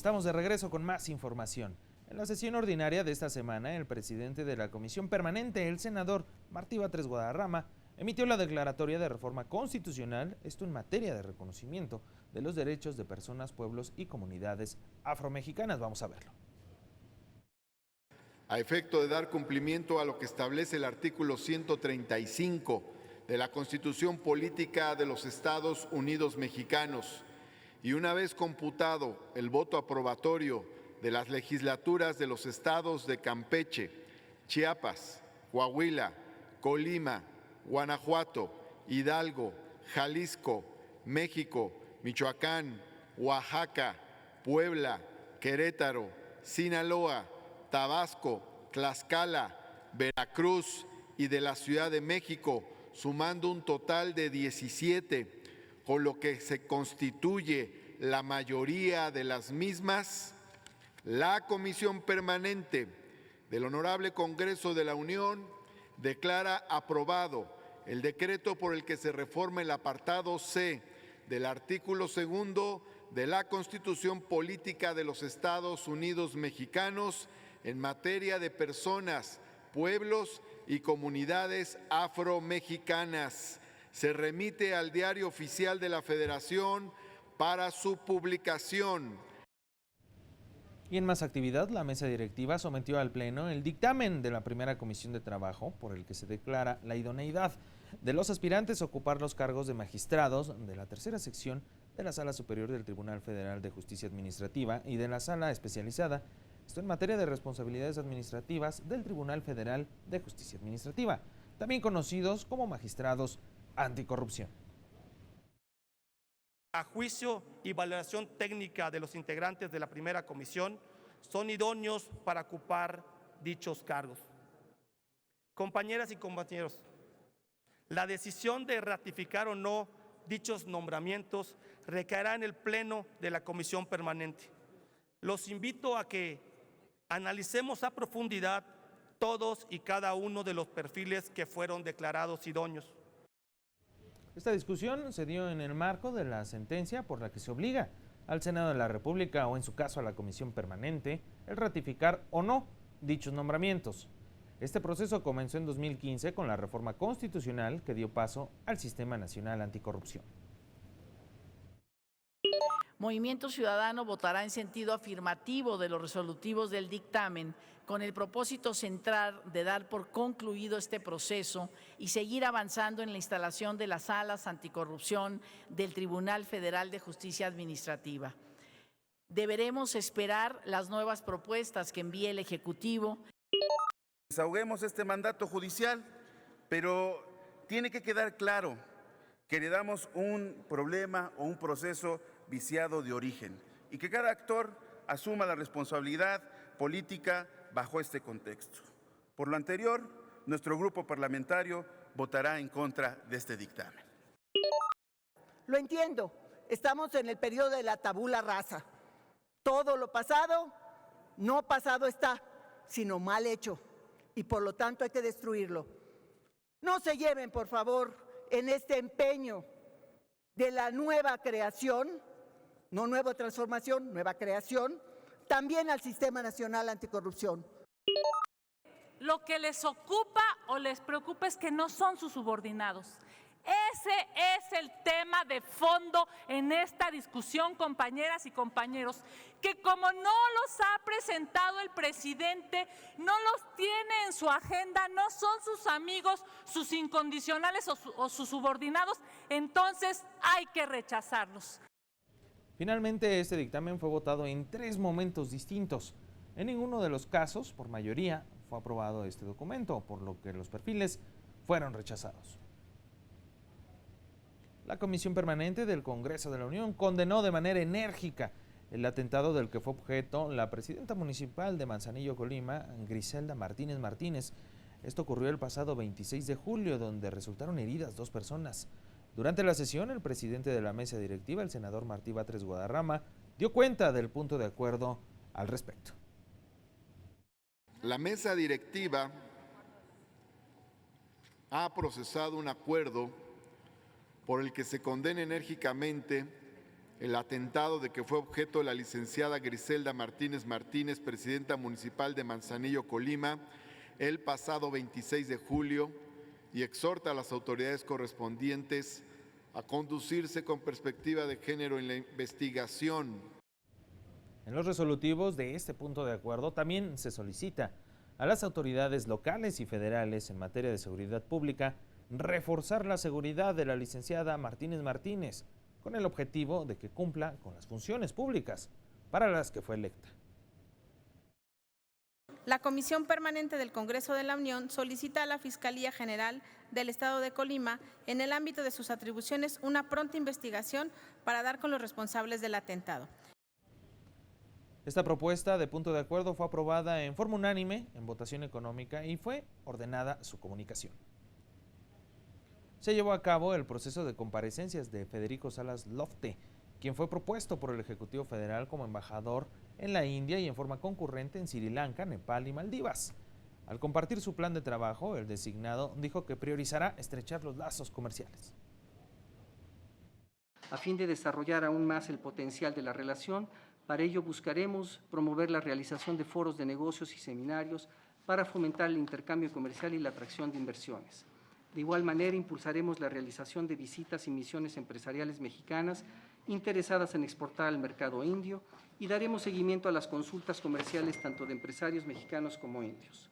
Estamos de regreso con más información. En la sesión ordinaria de esta semana, el presidente de la Comisión Permanente, el senador Martí Batres Guadarrama, emitió la declaratoria de reforma constitucional, esto en materia de reconocimiento de los derechos de personas, pueblos y comunidades afromexicanas. Vamos a verlo. A efecto de dar cumplimiento a lo que establece el artículo 135 de la Constitución Política de los Estados Unidos Mexicanos, y una vez computado el voto aprobatorio de las legislaturas de los estados de Campeche, Chiapas, Coahuila, Colima, Guanajuato, Hidalgo, Jalisco, México, Michoacán, Oaxaca, Puebla, Querétaro, Sinaloa, Tabasco, Tlaxcala, Veracruz y de la Ciudad de México, sumando un total de 17, con lo que se constituye la mayoría de las mismas, la Comisión Permanente del Honorable Congreso de la Unión declara aprobado el decreto por el que se reforma el apartado C del artículo 2 de la Constitución Política de los Estados Unidos Mexicanos en materia de personas, pueblos y comunidades afromexicanas. Se remite al Diario Oficial de la Federación para su publicación. Y en más actividad, la mesa directiva sometió al Pleno el dictamen de la primera comisión de trabajo por el que se declara la idoneidad de los aspirantes a ocupar los cargos de magistrados de la tercera sección de la Sala Superior del Tribunal Federal de Justicia Administrativa y de la Sala Especializada, esto en materia de responsabilidades administrativas del Tribunal Federal de Justicia Administrativa, también conocidos como magistrados anticorrupción. A juicio y valoración técnica de los integrantes de la primera comisión, son idóneos para ocupar dichos cargos. Compañeras y compañeros, la decisión de ratificar o no dichos nombramientos recaerá en el Pleno de la Comisión Permanente. Los invito a que analicemos a profundidad todos y cada uno de los perfiles que fueron declarados idóneos. Esta discusión se dio en el marco de la sentencia por la que se obliga al Senado de la República, o en su caso a la Comisión Permanente, el ratificar o no dichos nombramientos. Este proceso comenzó en 2015 con la reforma constitucional que dio paso al Sistema Nacional Anticorrupción. Movimiento Ciudadano votará en sentido afirmativo de los resolutivos del dictamen con el propósito central de dar por concluido este proceso y seguir avanzando en la instalación de las salas anticorrupción del Tribunal Federal de Justicia Administrativa. Deberemos esperar las nuevas propuestas que envíe el Ejecutivo. Desahoguemos este mandato judicial, pero tiene que quedar claro que heredamos un problema o un proceso viciado de origen y que cada actor asuma la responsabilidad política bajo este contexto. Por lo anterior, nuestro grupo parlamentario votará en contra de este dictamen. Lo entiendo, estamos en el periodo de la tabula rasa. Todo lo pasado, no pasado está, sino mal hecho, y por lo tanto hay que destruirlo. No se lleven, por favor, en este empeño de la nueva creación, no nueva transformación, nueva creación, también al Sistema Nacional Anticorrupción. Lo que les ocupa o les preocupa es que no son sus subordinados. Ese es el tema de fondo en esta discusión, compañeras y compañeros, que como no los ha presentado el presidente, no los tiene en su agenda, no son sus amigos, sus incondicionales o sus subordinados, entonces hay que rechazarlos. Finalmente, este dictamen fue votado en 3 momentos distintos. En ninguno de los casos, por mayoría, fue aprobado este documento, por lo que los perfiles fueron rechazados. La Comisión Permanente del Congreso de la Unión condenó de manera enérgica el atentado del que fue objeto la presidenta municipal de Manzanillo, Colima, Griselda Martínez Martínez. Esto ocurrió el pasado 26 de julio, donde resultaron heridas 2 personas. Durante la sesión, el presidente de la mesa directiva, el senador Martí Batres Guadarrama, dio cuenta del punto de acuerdo al respecto. La mesa directiva ha procesado un acuerdo por el que se condena enérgicamente el atentado de que fue objeto la licenciada Griselda Martínez Martínez, presidenta municipal de Manzanillo, Colima, el pasado 26 de julio, y exhorta a las autoridades correspondientes a conducirse con perspectiva de género en la investigación. En los resolutivos de este punto de acuerdo también se solicita a las autoridades locales y federales en materia de seguridad pública reforzar la seguridad de la licenciada Martínez Martínez, con el objetivo de que cumpla con las funciones públicas para las que fue electa. La Comisión Permanente del Congreso de la Unión solicita a la Fiscalía General del Estado de Colima, en el ámbito de sus atribuciones, una pronta investigación para dar con los responsables del atentado. Esta propuesta de punto de acuerdo fue aprobada en forma unánime en votación económica y fue ordenada su comunicación. Se llevó a cabo el proceso de comparecencias de Federico Salas Lofte, quien fue propuesto por el Ejecutivo Federal como embajador en la India y en forma concurrente en Sri Lanka, Nepal y Maldivas. Al compartir su plan de trabajo, el designado dijo que priorizará estrechar los lazos comerciales. A fin de desarrollar aún más el potencial de la relación, para ello buscaremos promover la realización de foros de negocios y seminarios para fomentar el intercambio comercial y la atracción de inversiones. De igual manera, impulsaremos la realización de visitas y misiones empresariales mexicanas interesadas en exportar al mercado indio y daremos seguimiento a las consultas comerciales tanto de empresarios mexicanos como indios.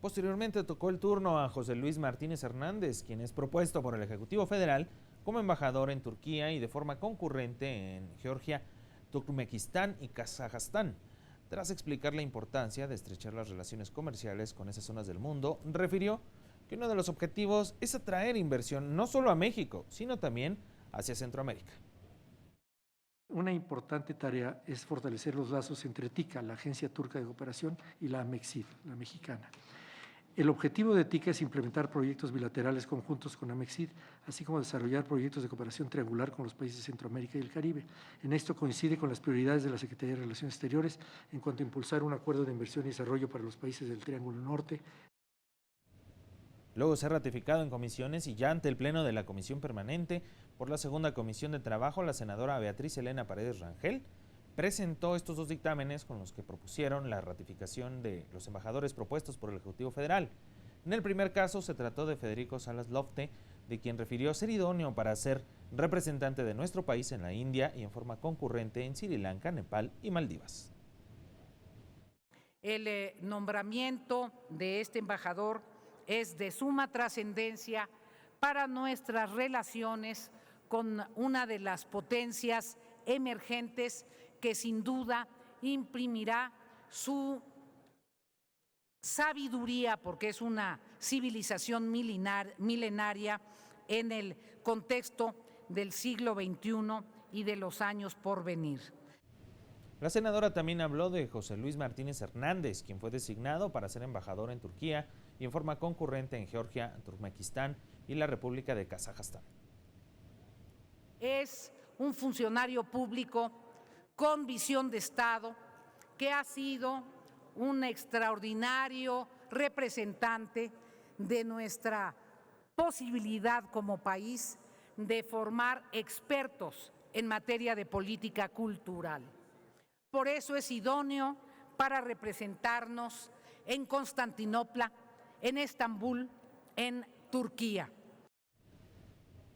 Posteriormente tocó el turno a José Luis Martínez Hernández, quien es propuesto por el Ejecutivo Federal como embajador en Turquía y de forma concurrente en Georgia, Turkmenistán y Kazajstán. Tras explicar la importancia de estrechar las relaciones comerciales con esas zonas del mundo, refirió que uno de los objetivos es atraer inversión no solo a México, sino también hacia Centroamérica. Una importante tarea es fortalecer los lazos entre TICA, la Agencia Turca de Cooperación, y la AMEXID, la mexicana. El objetivo de TICA es implementar proyectos bilaterales conjuntos con AMEXID, así como desarrollar proyectos de cooperación triangular con los países de Centroamérica y el Caribe. En esto coincide con las prioridades de la Secretaría de Relaciones Exteriores en cuanto a impulsar un acuerdo de inversión y desarrollo para los países del Triángulo Norte. Luego se ha ratificado en comisiones y ya ante el Pleno de la Comisión Permanente por la Segunda Comisión de Trabajo, la senadora Beatriz Elena Paredes Rangel presentó estos dos dictámenes con los que propusieron la ratificación de los embajadores propuestos por el Ejecutivo Federal. En el primer caso se trató de Federico Salas Lofte, de quien refirió ser idóneo para ser representante de nuestro país en la India y en forma concurrente en Sri Lanka, Nepal y Maldivas. El nombramiento de este embajador es de suma trascendencia para nuestras relaciones con una de las potencias emergentes que sin duda imprimirá su sabiduría, porque es una civilización milenaria en el contexto del siglo XXI y de los años por venir. La senadora también habló de José Luis Martínez Hernández, quien fue designado para ser embajador en Turquía y en forma concurrente en Georgia, Turkmenistán y la República de Kazajstán. Es un funcionario público con visión de Estado que ha sido un extraordinario representante de nuestra posibilidad como país de formar expertos en materia de política cultural. Por eso es idóneo para representarnos en Constantinopla, en Estambul, en Turquía.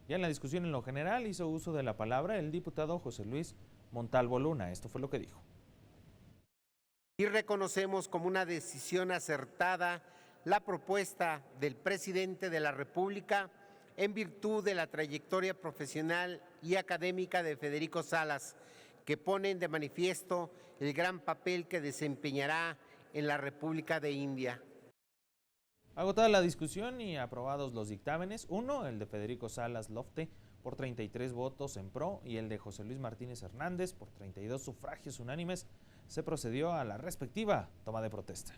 Ya en la discusión en lo general hizo uso de la palabra el diputado José Luis Montalvo Luna. Esto fue lo que dijo. Y reconocemos como una decisión acertada la propuesta del presidente de la República en virtud de la trayectoria profesional y académica de Federico Salas, que ponen de manifiesto el gran papel que desempeñará en la República de India. Agotada la discusión y aprobados los dictámenes, uno, el de Federico Salas Lofte, por 33 votos en pro, y el de José Luis Martínez Hernández, por 32 sufragios unánimes, se procedió a la respectiva toma de protesta.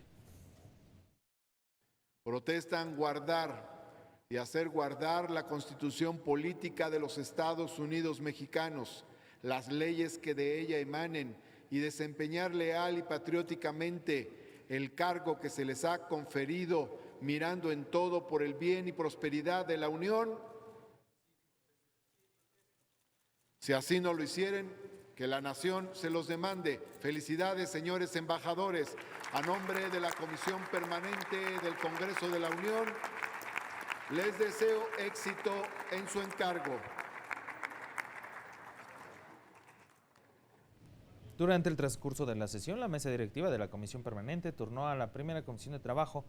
Protestan guardar y hacer guardar la Constitución política de los Estados Unidos mexicanos, las leyes que de ella emanen y desempeñar leal y patrióticamente el cargo que se les ha conferido, mirando en todo por el bien y prosperidad de la Unión. Si así no lo hicieren, que la nación se los demande. Felicidades, señores embajadores. A nombre de la Comisión Permanente del Congreso de la Unión, les deseo éxito en su encargo. Durante el transcurso de la sesión, la mesa directiva de la Comisión Permanente turnó a la primera Comisión de Trabajo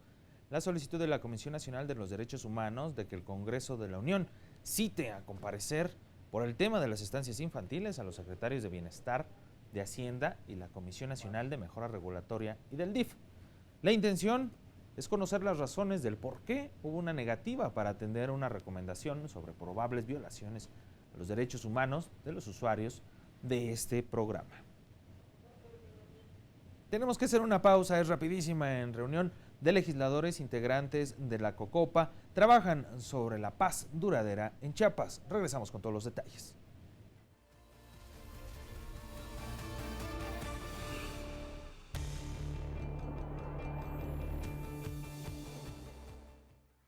la solicitud de la Comisión Nacional de los Derechos Humanos de que el Congreso de la Unión cite a comparecer por el tema de las estancias infantiles a los secretarios de Bienestar, de Hacienda y la Comisión Nacional de Mejora Regulatoria y del DIF. La intención es conocer las razones del por qué hubo una negativa para atender una recomendación sobre probables violaciones a los derechos humanos de los usuarios de este programa. Tenemos que hacer una pausa, es rapidísima. En reunión de legisladores integrantes de la COCOPA trabajan sobre la paz duradera en Chiapas. Regresamos con todos los detalles.